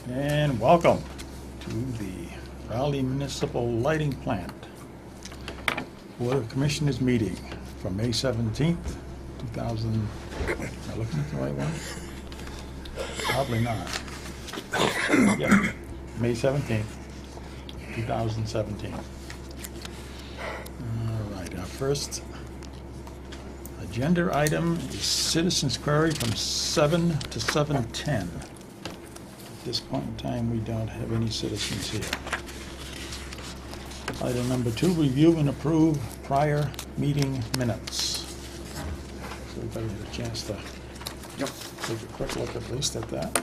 And welcome to the Raleigh Municipal Lighting Plant Board of Commissioners meeting from May 17th, 2000. Am I looking at the right one? Probably not. Yeah, May 17th, 2017. All right, our first agenda item is citizens' query from 7 to 7:10. At this point in time, we don't have any citizens here. Item number 2, review and approve prior meeting minutes. So everybody had a chance to take a quick look at least at that.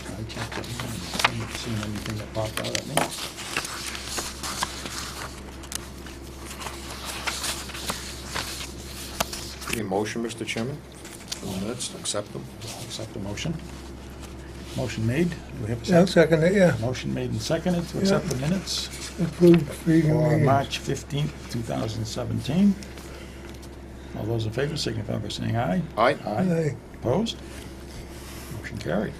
I checked it, I haven't seen anything that popped out at me. Any motion, Mr. Chairman, for the minutes, accept them? I'll accept the motion. Motion made. Do we have a I'll second? second it, yeah. Motion made and seconded to accept the minutes Approved reading for meetings. March 15th, 2017. All those in favor signify by saying aye. Aye. Aye. Opposed? Motion carried.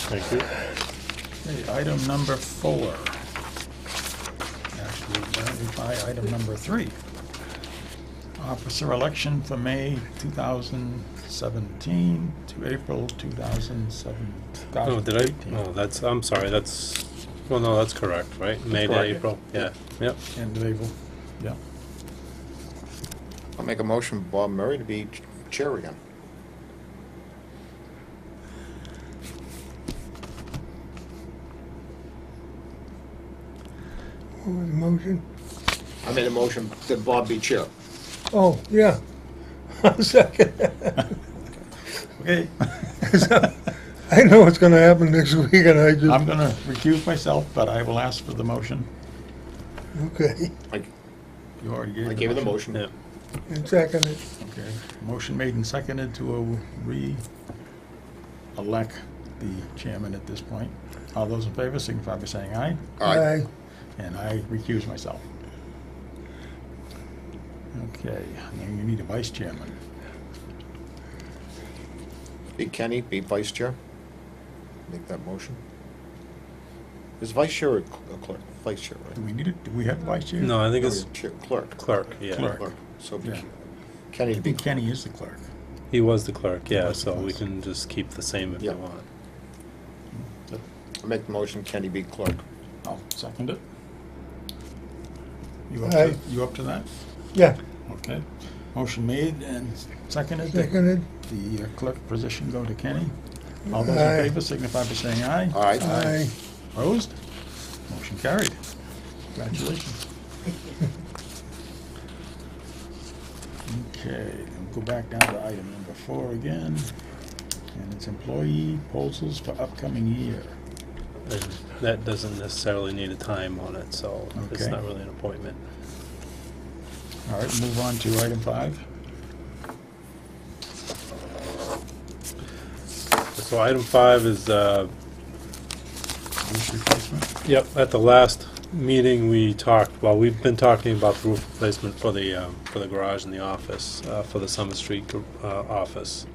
Thank you. Okay, item number 4. Actually, by item number 3. Officer election for May 2017 to April 2007. Oh, did I? Oh, that's, I'm sorry, that's, well, no, that's correct, right? May to correct. April, yeah, yep. End of April, yeah. I'll make a motion for Bob Murray to be chair again. What was the motion? I made a motion that Bob be chair. Oh, yeah. I'll second it. Okay. I know what's gonna happen next week and I I'm just, going to recuse myself, but I will ask for the motion. okay, You already gave I gave her the motion. Yeah. and second it. Okay. Motion made and seconded to re-elect the chairman at this point. All those in favor signify by saying aye. Aye. And I recuse myself. Okay, now you need a vice chairman. Be Kenny, be vice chair. Make that motion. Is vice chair or clerk? Vice chair, Do right? we need it? Do we have a vice chair? No, I think No, it's you're chair- Clerk. clerk, yeah. Clerk. So be Yeah. Kenny I to be think Kenny is the clerk. He was the clerk, yeah, was the so we clerk. can just keep the same if you Yeah. want. I make the motion Kenny be clerk. I'll second it. You Aye. up to that? Yeah, Okay. Motion made and seconded. that seconded. The clerk position go to Kenny. All those in Aye. favor signify by saying aye. Aye. Aye. Opposed? Motion carried. Congratulations. Okay, we'll go back down to item number 4 again. And it's employee proposals for upcoming year. And that doesn't necessarily need a time on it, so it's Okay. not really an appointment. All right, move on to item 5. So item 5 is, Roof replacement. yep, at the last meeting, we talked, well, we've been talking about the roof replacement for the garage and the office, for the Summer Street office.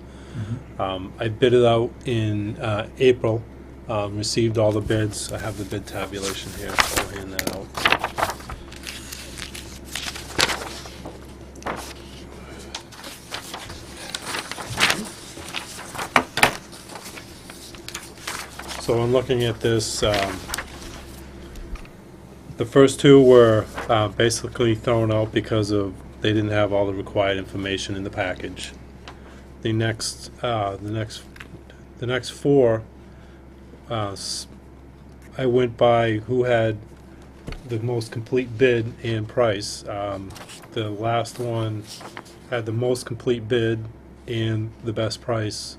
I bid it out in April, received all the bids. I have the bid tabulation here, so I'll hand that out. So I'm looking at this, the first two were basically thrown out because of, they didn't have all the required information in the package. The next four I went by who had the most complete bid and price. The last one had the most complete bid and the best price.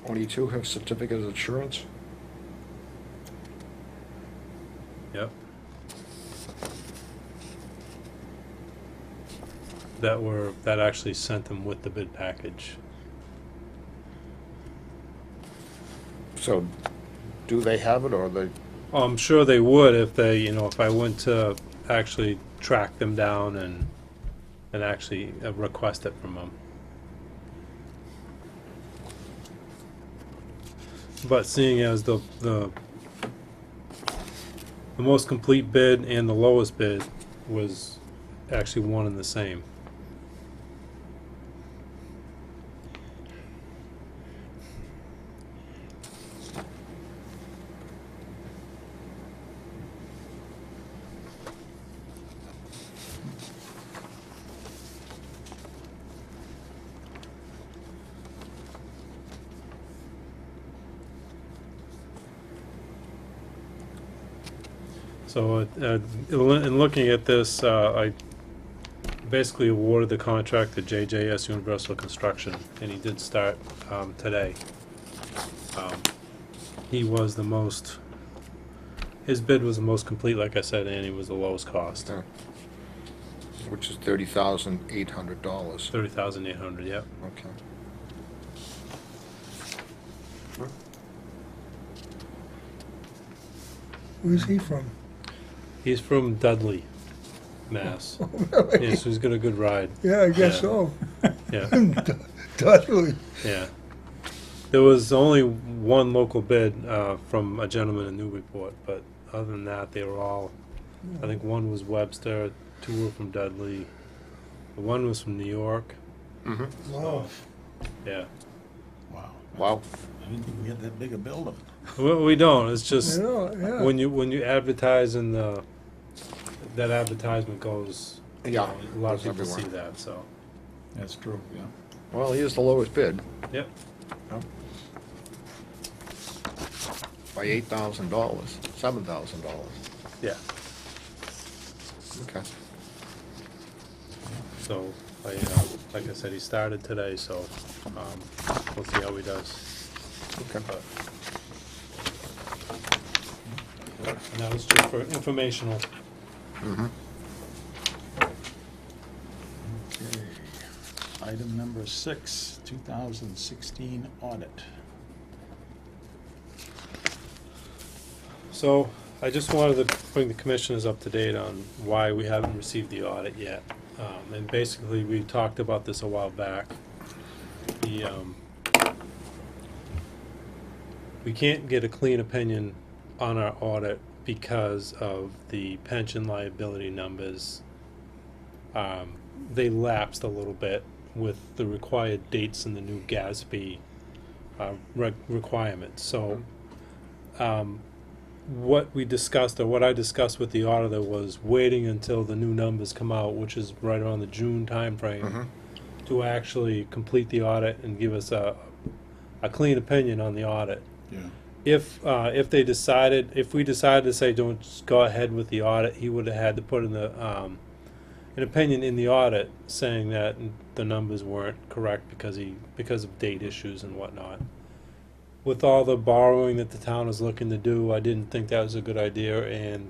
Only two have certificate of insurance? Yep. That actually sent them with the bid package. So, do they have it, or they, Oh, I'm sure they would if they, if I went to actually track them down and actually request it from them. But seeing as the most complete bid and the lowest bid was actually one and the same. So, in looking at this, I basically awarded the contract to JJS Universal Construction, and he did start today. He was the most, his bid was the most complete, like I said, and he was the lowest cost. Yeah. Which is $30,800. 30,800, yep. Okay. Where's he from? He's from Dudley, Mass. Really? Yeah, so he's got a good ride. Yeah, I guess Yeah. so. Yeah, Dudley. yeah. There was only one local bid from a gentleman in Newburyport, but other than that, they were all, I think one was Webster, two were from Dudley, one was from New York. Mm-hmm. Wow. Yeah. Wow. Wow. I didn't think we had that big a building. Well, we don't. It's just You know, yeah. when you advertise and that advertisement goes, Yeah, a lot of goes people see everywhere. that. So, That's true, yeah. Well, he is the lowest bid yep. by $8,000, $7,000. Yeah. Okay. So, like I said, he started today, so we'll see how he does. Okay. But, and that was just for informational. Mm-hmm. Okay. Item number 6, 2016 audit. So, I just wanted to bring the commissioners up to date on why we haven't received the audit yet. And basically, we talked about this a while back. We can't get a clean opinion on our audit because of the pension liability numbers. They lapsed a little bit with the required dates in the new GASB requirements. So, what we discussed, or what I discussed with the auditor, was waiting until the new numbers come out, which is right around the June timeframe, Mm-hmm. to actually complete the audit and give us a clean opinion on the audit. Yeah. If we decided to say don't just go ahead with the audit, he would have had to put in an opinion in the audit saying that the numbers weren't correct because of date issues and whatnot. With all the borrowing that the town is looking to do, I didn't think that was a good idea, and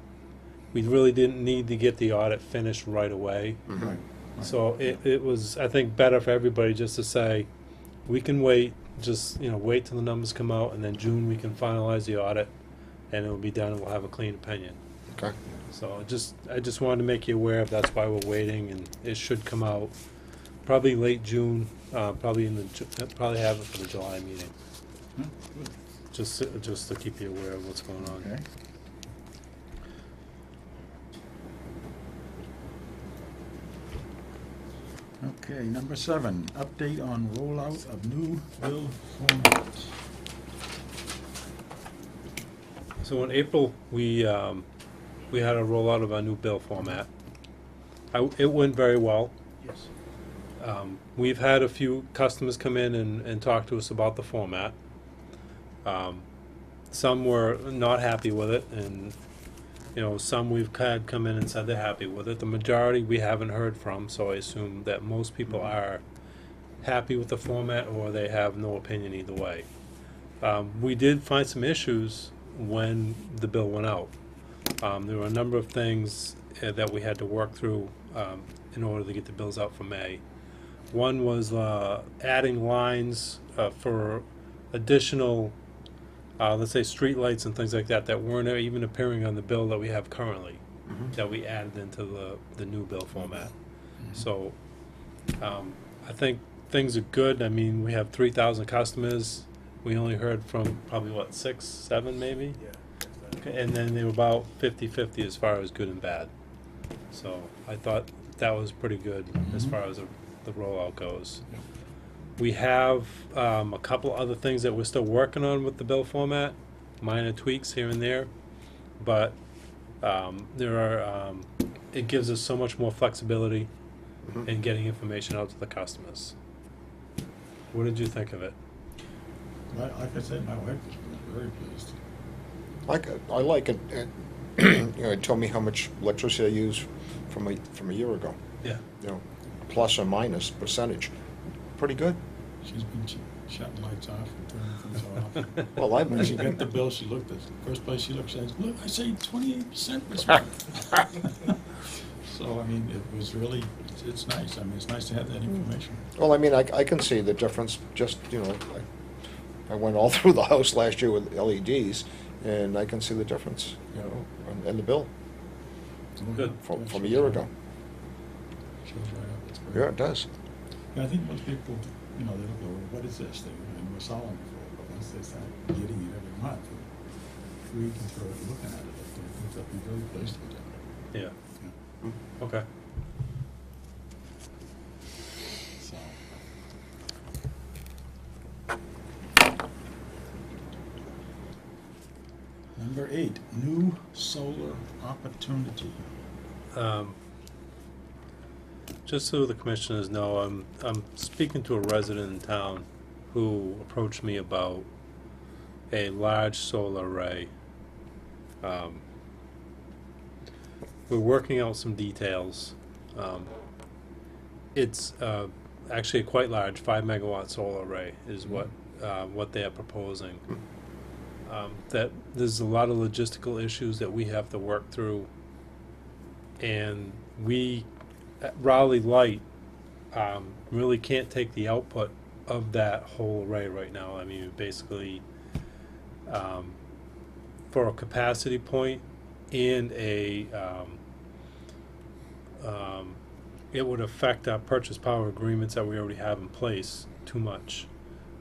we really didn't need to get the audit finished right away. Mm-hmm. Right. So it was, I think, better for everybody just to say, we can wait, just, wait till the numbers come out, and then June we can finalize the audit, and it'll be done, and we'll have a clean opinion. Okay. So I just wanted to make you aware of that's why we're waiting, and it should come out probably late June, probably probably have it for the July meeting. Hmm, good. Just to keep you aware of what's going on. Okay. Okay, number 7, update on rollout of new bill formats. So in April, we we had a rollout of our new bill format. It went very well. Yes. We've had a few customers come in and talk to us about the format. Some were not happy with it, and some we've had come in and said they're happy with it. The majority we haven't heard from, so I assume that most people are happy with the format, or they have no opinion either way. We did find some issues when the bill went out. There were a number of things that we had to work through in order to get the bills out for May. One was adding lines for additional, let's say, street lights and things like that that weren't even appearing on the bill that we have currently, that we added into the new bill format. So I think things are good. I mean, we have 3,000 customers. We only heard from probably, 6, 7 maybe? Yeah. Okay, and then they were about 50-50 as far as good and bad. So I thought that was pretty good as far as the rollout goes. Yep. We have a couple other things that we're still working on with the bill format, minor tweaks here and there, but there are it gives us so much more flexibility in getting information out to the customers. What did you think of it? Like I said, my wife was very pleased. I like it. It told me how much electricity I use from a year ago. Yeah. Plus or minus percentage. Pretty good. She's been shutting lights off and turning things off. Well, When she got the bill, she looked at, the first place she looked, she says, look, I saved 28% this month. So, I mean, it was really, it's nice. I mean, it's nice to have that information. Well, I mean, I can see the difference. Just I went all through the house last year with LEDs, and I can see the difference. In the bill Good. from a year ago. Shows right up. It's great. Yeah, it does. Yeah, I think most people, they look at, well, what is this thing? And we're solving for it, but once they start getting it every month, we can throw it looking at it. I think they'll be very pleased with it. Yeah. Yeah. Okay. So. Number 8, new solar opportunity. Just so the commissioners know, I'm speaking to a resident in town who approached me about a large solar array. We're working out some details. It's actually a quite large 5 megawatt solar array is what they are proposing. That there's a lot of logistical issues that we have to work through, and we at Raleigh Light really can't take the output of that whole array right now. I mean, basically, for a capacity point and it would affect our purchase power agreements that we already have in place too much.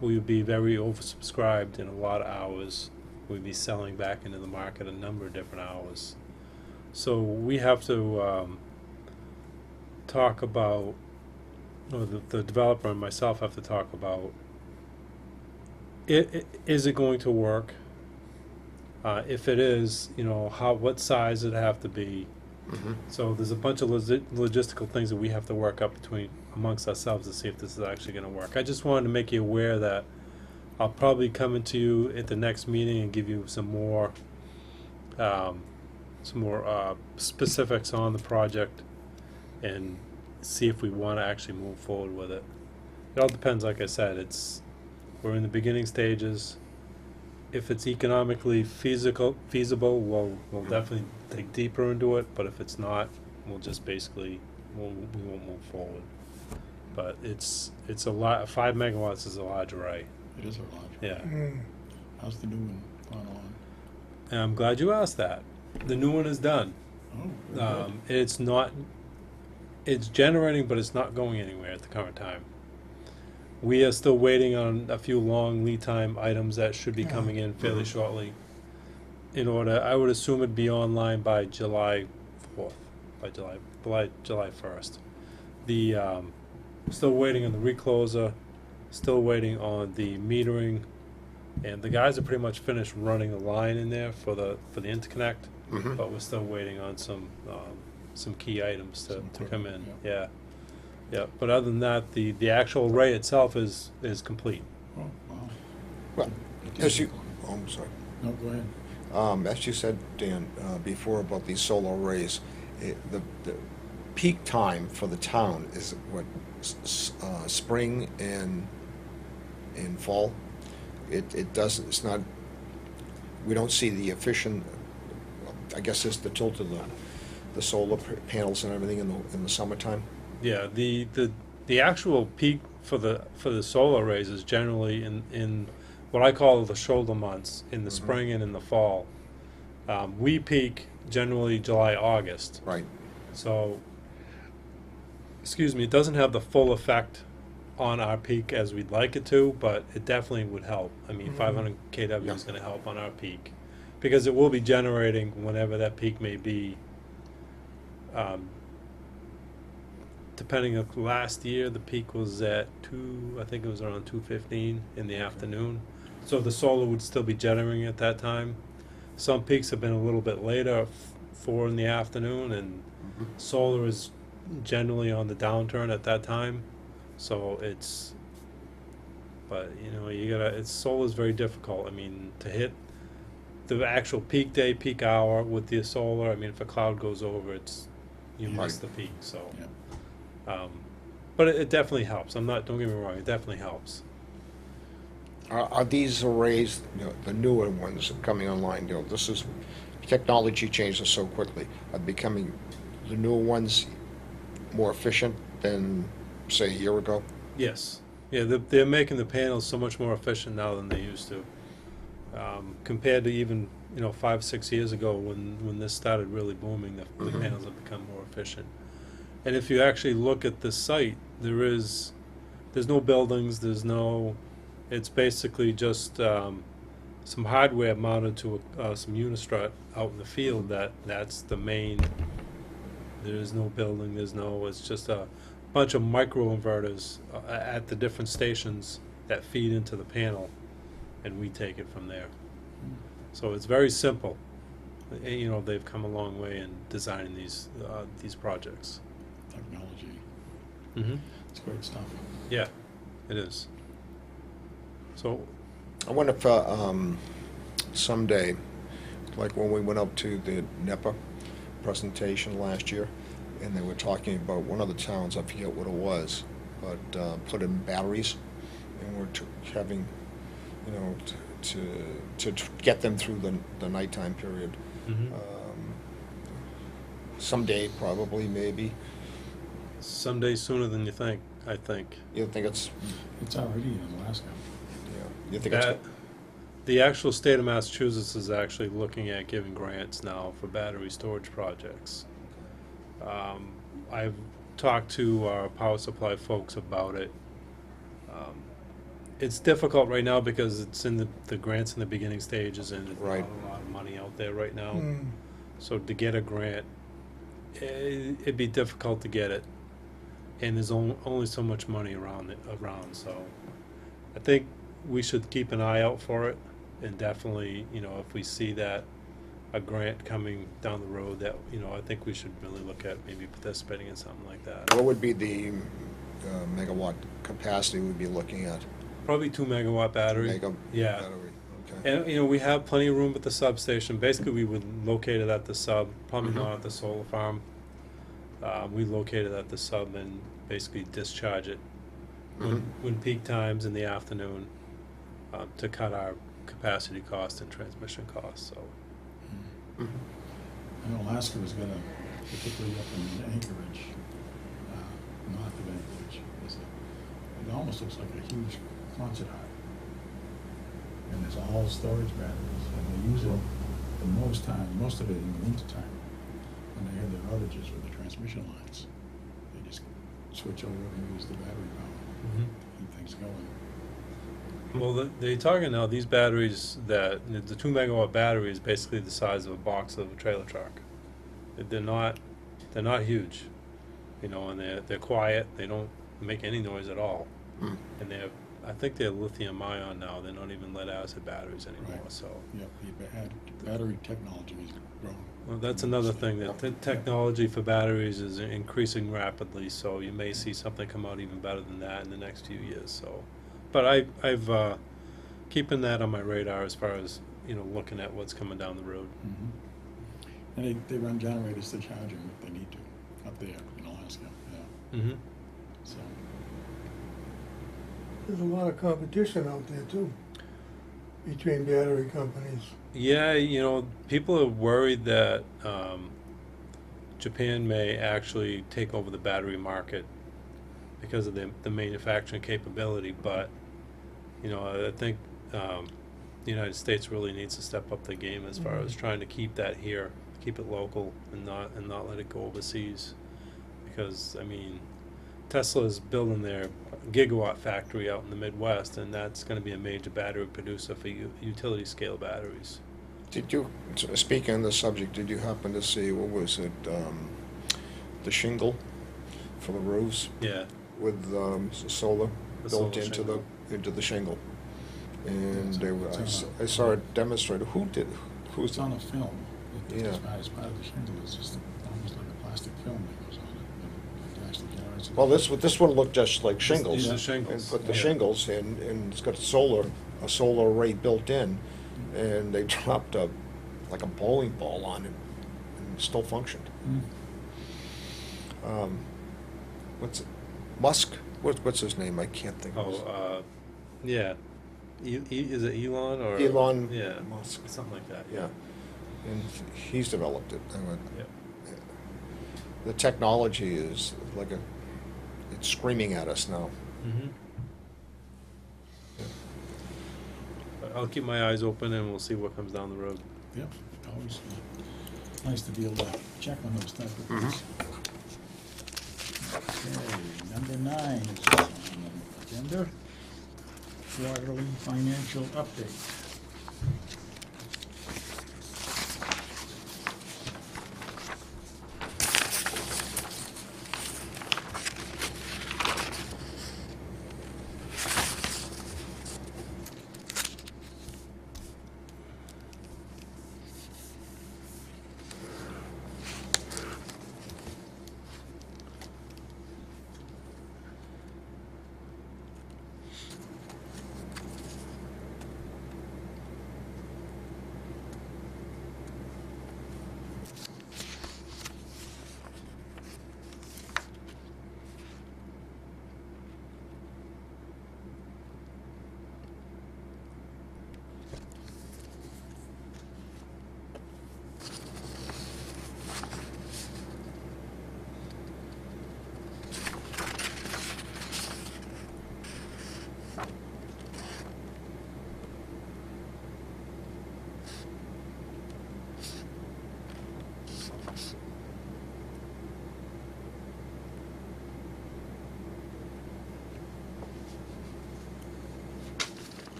We would be very oversubscribed in a lot of hours. We'd be selling back into the market a number of different hours. So we have to talk about, or the developer and myself have to talk about, is it going to work? If it is, what size it have to be. So there's a bunch of logistical things that we have to work up amongst ourselves to see if this is actually going to work. I just wanted to make you aware that I'll probably come into you at the next meeting and give you some more specifics on the project and see if we want to actually move forward with it. It all depends, like I said, we're in the beginning stages. If it's economically feasible, we'll definitely dig deeper into it, but if it's not, we'll just basically, we won't move forward. But it's a lot, 5 megawatts is a large array. It is a large. Yeah. How's the new one going along? And I'm glad you asked that. The new one is done. Oh, very good. It's generating, but it's not going anywhere at the current time. We are still waiting on a few long lead time items that should be coming in fairly shortly. I would assume it'd be online by July 4th, by July 1st. Still waiting on the recloser, still waiting on the metering, and the guys are pretty much finished running the line in there for the interconnect. Mhm. but we're still waiting on some key items to Some come in. equipment, Yeah, yeah. But other than that, the actual array itself is complete. Oh, wow. Well, as you, oh, I'm sorry. No, go ahead. As you said, Dan, before about these solar arrays, the peak time for the town is what, spring and fall? It doesn't, it's not, we don't see the efficient, I guess it's the tilt of the solar panels and everything in the summertime? Yeah, the actual peak for the solar arrays is generally in what I call the shoulder months, in the Mhm. spring and in the fall. We peak generally July, August. Right. So, excuse me, it doesn't have the full effect on our peak as we'd like it to, but it definitely would help. I mean, 500 kW Yeah. is going to help on our peak, because it will be generating whenever that peak may be. Depending on last year, the peak was at I think it was around 2:15 in the afternoon. So the solar would still be generating at that time. Some peaks have been a little bit later, 4 in the afternoon, and solar is generally on the downturn at that time. So but you know, solar is very difficult. I mean, to hit the actual peak day, peak hour with the solar, I mean, if a cloud goes over, you miss the peak, so. Yeah. But it definitely helps. Don't get me wrong, it definitely helps. Are these arrays, the newer ones coming online, this is, technology changes so quickly, are becoming the newer ones more efficient than, say, a year ago? Yes. Yeah, they're making the panels so much more efficient now than they used to. Compared to even, 5, 6 years ago when this started really booming, the panels have become more efficient. And if you actually look at the site, there's no buildings, it's basically just some hardware mounted to some Unistrut out in the field. That's the main. There's no building. It's just a bunch of microinverters at the different stations that feed into the panel, and we take it from there. So it's very simple. They've come a long way in designing these projects. Technology. Mm-hmm. It's great stuff. Yeah, it is. So, I wonder if someday, like when we went up to the NEPA presentation last year, and they were talking about one of the towns, I forget what it was, but put in batteries, and we're having, to get them through the nighttime period. mhm. Someday, probably, maybe. Someday sooner than you think, I think. You think it's, It's already in Alaska. you think it's, The actual state of Massachusetts is actually looking at giving grants now for battery storage projects. I've talked to our power supply folks about it. It's difficult right now because it's in the grants in the beginning stages, and there's Right. not a lot of money out there right now. Mm. So to get a grant, it'd be difficult to get it, and there's only so much money around. So I think we should keep an eye out for it, and definitely, if we see that a grant coming down the road, that I think we should really look at maybe participating in something like that. what would be the megawatt capacity we'd be looking at? Probably 2 megawatt battery. Yeah. Battery, okay. And we have plenty of room at the substation. Basically, we would locate it at the sub, probably Mhm. not at the solar farm. We locate it at the sub and basically discharge it when peak times in the afternoon, to cut our capacity cost and transmission costs. So Mhm. I know Alaska was gonna, particularly up in Anchorage, north of Anchorage, it almost looks like a huge concert hall. And it's all storage batteries, and they use it the most of it in the wintertime, when they have their outages with the transmission lines. They just switch over and use the battery power, keep things going. well, they're talking now, these batteries, the 2 megawatt battery is basically the size of a box of a trailer truck. They're not huge, and they're quiet. They don't make any noise at all. Mm. And I think they're lithium ion now. They're not even lead acid batteries anymore. Right. So Yep, the battery technology has grown. Well, that's another thing, that technology for batteries is increasing rapidly, so you may see something come out even better than that in the next few years, so. But I've keeping that on my radar as far as, looking at what's coming down the road. Mhm. And they run generators to charge them if they need to, up there in Alaska, yeah, Mm-hmm. so. There's a lot of competition out there too, between battery companies. Yeah, people are worried that Japan may actually take over the battery market because of the manufacturing capability, but I think the United States really needs to step up the game as far as trying to keep that here, keep it local, and not let it go overseas, because Tesla's building their gigawatt factory out in the Midwest, and that's going to be a major battery producer for utility scale batteries. Did you, speaking on the subject, did you happen to see, what was it, the shingle for the roofs Yeah, with solar The built solar into shingle. into the shingle? And It's they on- were, it's on I saw it demonstrated. Who's It's on a film. Yeah. It's part of the shingle, it's just almost like a plastic film that goes on it, and it actually generates. Well, this one looked just like shingles. these are shingles. And put the Yeah. shingles in, and it's got a solar array built in, and they dropped like a bowling ball on it, and it still functioned. Mm. What's it? Musk? What's his name? I can't think of his. Yeah. Is it Elon or Elon Yeah, Musk. something like that. Yeah, and he's developed it. I went, Yep. the technology is it's screaming at us now. Mm-hmm. But I'll keep my eyes open, and we'll see what comes down the road. Yep, always nice to be able to check on those type of things. Okay, number 9 is on the agenda. Quarterly financial update.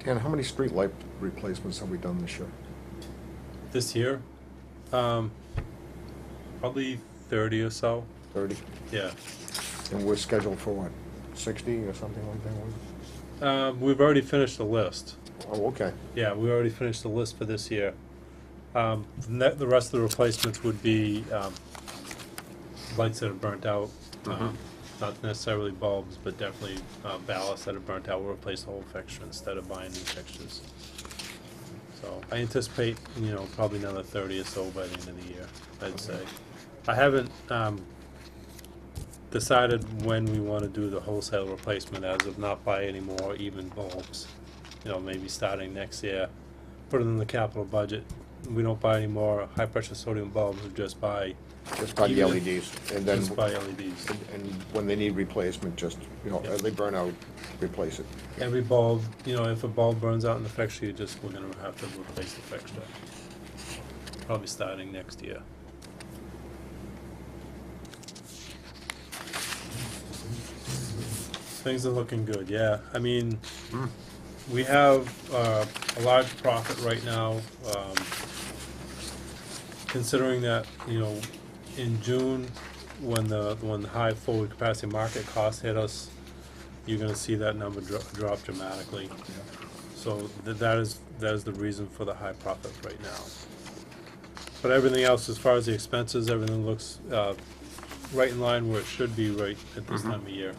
Dan, how many street light replacements have we done this year? This year, probably 30 or so. 30? Yeah. And we're scheduled for what, 60 or something like that? We've already finished the list. Oh, okay. Yeah, we already finished the list for this year. The rest of the replacements would be lights that have burnt out. Not necessarily bulbs, but definitely ballasts that have burnt out. We'll replace the whole fixture instead of buying new fixtures. So I anticipate, probably another 30 or so by the end of the year, I'd say. I haven't decided when we want to do the wholesale replacement as of not buy any more even bulbs. Maybe starting next year, put it in the capital budget. We don't buy any more high-pressure sodium bulbs, we just buy Just buy the Even- LEDs, and then, just buy LEDs. and when they need replacement, just, Yep. as they burn out, replace it. Every bulb, if a bulb burns out in the fixture, we're gonna have to replace the fixture. Probably starting next year. Things are looking good, yeah. I mean, we have a large profit right now, considering that, you know, in June, when the high forward capacity market costs hit us, you're gonna see that number drop dramatically. So that is the reason for the high profit right now. But everything else, as far as the expenses, everything looks right in line where it should be right at this time of year.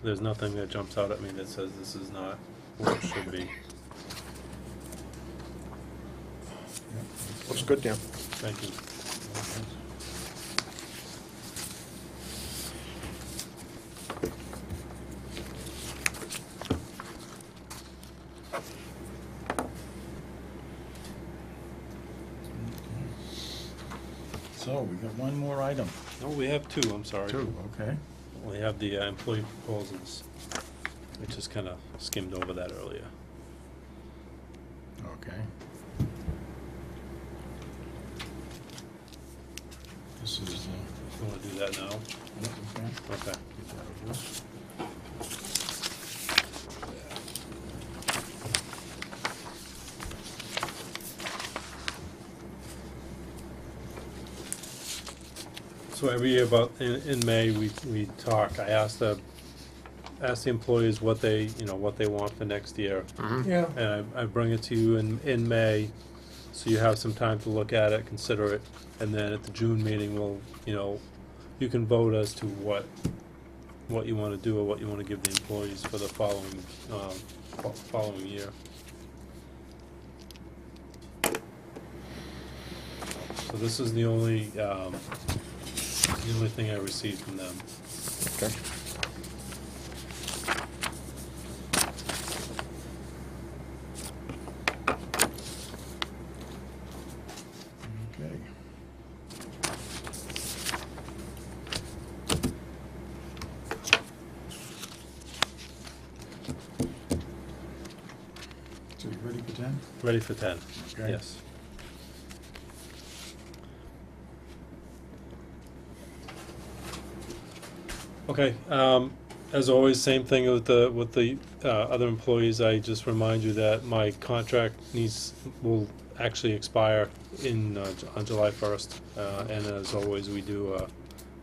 There's nothing that jumps out at me that says this is not where it should be. Looks good, Dan. Thank you. So we got one more item. No, we have two, I'm sorry. Two, okay. We have the employee proposals. We just kind of skimmed over that earlier. Okay. This is, You want to do that now? okay. Okay. So every year about, in May, we talk, I ask the employees what they, you know, what they want for next year. Yeah, And I bring it to you in May, so you have some time to look at it, consider it, and then at the June meeting, we'll, you know, you can vote as to what you want to do or what you want to give the employees for the following year. So this is the only thing I received from them. Okay. Okay. So you ready for 10? Ready for 10? Okay. Yes. Okay, as always, same thing with the other employees. I just remind you that my contract will actually expire on July 1st. And as always, we do an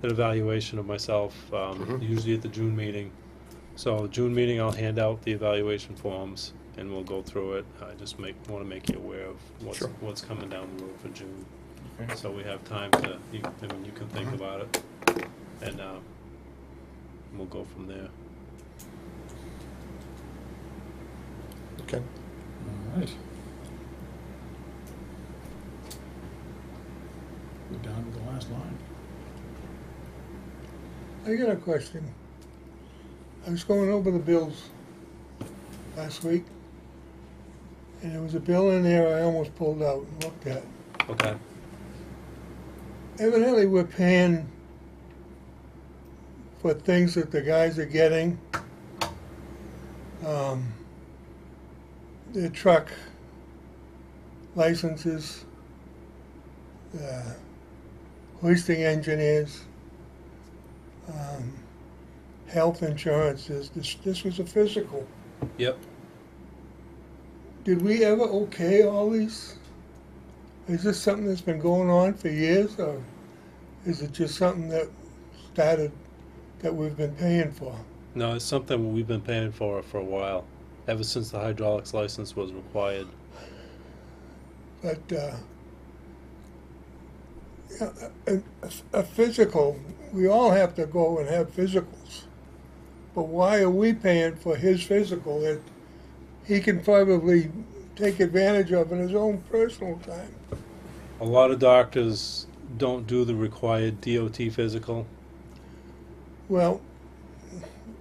evaluation of myself, usually at the June meeting. So June meeting, I'll hand out the evaluation forms and we'll go through it. I just want to make you aware of Sure. what's coming down the road for June. Okay. So we have time to, you can think about it, and we'll go from there. Okay. All right. Go down to the last line. I got a question. I was going over the bills last week, and there was a bill in there I almost pulled out and looked at. Okay. Evidently, we're paying for things that the guys are getting. Their truck licenses, hoisting engineers, health insurance. This was a physical. Yep. Did we ever okay all these? Is this something that's been going on for years, or is it just something that started that we've been paying for? No, it's something we've been paying for a while, ever since the hydraulics license was required. But a physical, we all have to go and have physicals. But why are we paying for his physical that he can probably take advantage of in his own personal time? A lot of doctors don't do the required DOT physical. Well,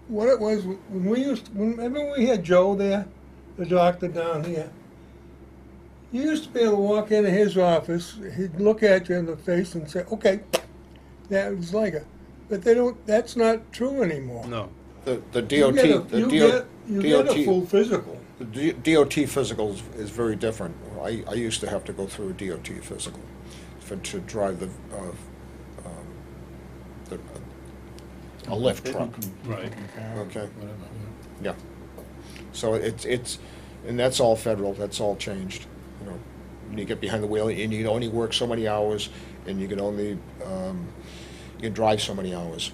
what it was when remember when we had Joe there, the doctor down here. You used to be able to walk into his office. He'd look at you in the face and say, "Okay, that was like it." But they don't. That's not true anymore. No. The You DOT, get a, you get a full DOT, physical. the DOT physical is very different. I used to have to go through a DOT physical to drive the A lift truck. Right. Okay. Whatever, Yeah. So it's, and that's all federal, that's all changed, you know. When you get behind the wheel, and you can only work so many hours, and you can only, you can drive so many hours.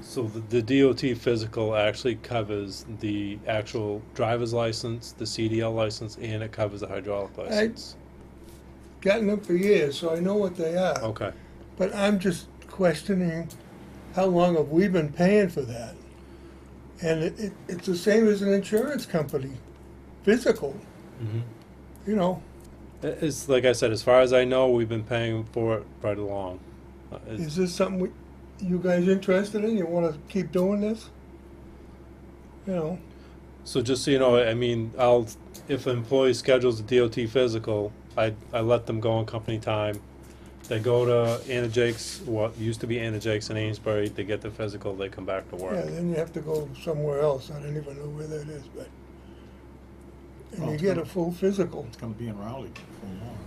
So the DOT physical actually covers the actual driver's license, the CDL license, and it covers the hydraulic license. Gotten them for years, so I know what they are. Okay. But I'm just questioning, how long have we been paying for that? And it's the same as an insurance company, physical, Mm-hmm. you know. It's like I said, as far as I know, we've been paying for it right along. Is this something you guys interested in? You want to keep doing this? You know, So just so you know, I mean, if an employee schedules a DOT physical, I let them go on company time. They go to Anna Jake's, what used to be Anna Jake's in Amesbury, they get the physical, they come back to work. yeah, then you have to go somewhere else. I don't even know where that is, but. And Well, you it's get gonna- a full physical. It's gonna be in Raleigh for long.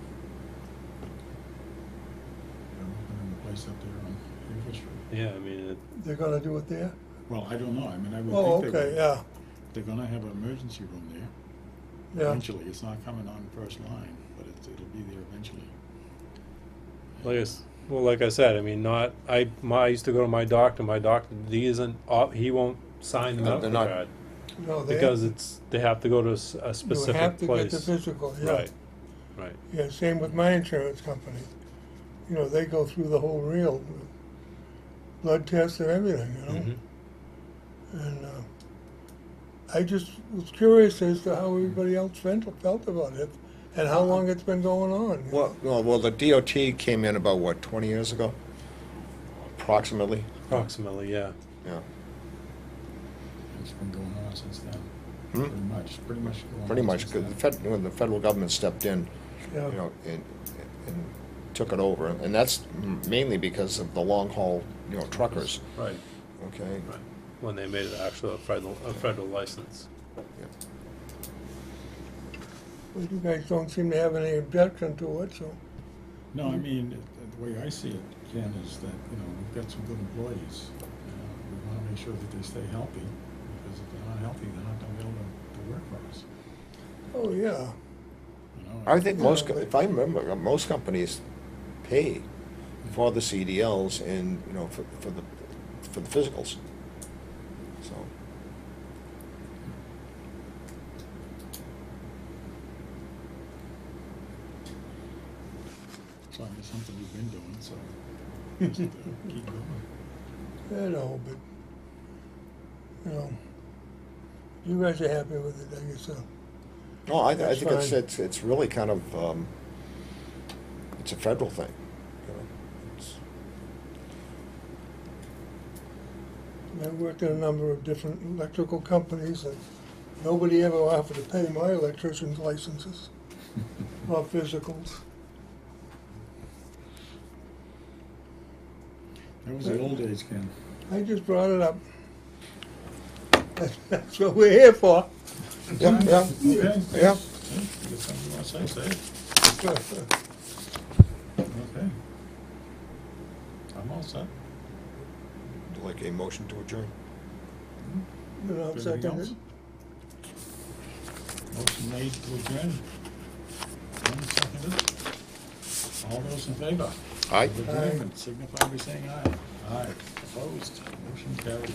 They're opening a place up there on Haver Street. Yeah, I mean, They're gonna do it there? Well, I don't know, I mean, I Oh, would think they okay, would. yeah, They're gonna have an emergency room there. yeah. Eventually, it's not coming on first line, but it'll be there eventually. like I said, I mean, I used to go to my doctor, he isn't, he won't sign the No, medical they're not. card. No, they Because they have to go to a You specific have to get the place. physical, yeah. Right, right. Yeah, same with my insurance company. You know, they go through the whole reel, blood tests and everything, you know? Mhm. And I just was curious as to how everybody else felt about it and how long it's been going on. Well, the DOT came in about, what, 20 years ago? Approximately? Approximately, yeah. Yeah. It's been going on since then, Hmm? pretty much going on. Pretty much, since because then. when the federal government stepped in, Yeah. you know, and took it over. And that's mainly because of the long haul, you know, truckers, Right, okay? right. When they made it actually a federal license. Yeah. But you guys don't seem to have any objection to it, so. No, I mean, the way I see it, Ken, is that, you know, we've got some good employees. We wanna make sure that they stay healthy, because if they're not healthy, they're not gonna be able to work for us, Oh, yeah. you know? I think most, Yeah, but- if I remember, most companies pay for the CDLs and, you know, for the physicals. So, It's obviously something you've been doing, so just keep going. I know, but, you know, you guys are happy with it, I guess, no, I That's think fine. it's really kind of, it's a federal thing, you know. It's- I've worked in a number of different electrical companies, and nobody ever offered to pay my electrician's licenses or physicals. That was the old days, Ken. I just brought it up. That's what we're here for. Yeah, yeah, Okay. yeah. You got something you wanna say it. Okay. I'm all set. Like a motion to adjourn. You know, Anything second else? it. Motion made to adjourn. Seconded. All those in favor? Aye. Of adjournment, signify by saying aye. Aye. Opposed? Motion carried.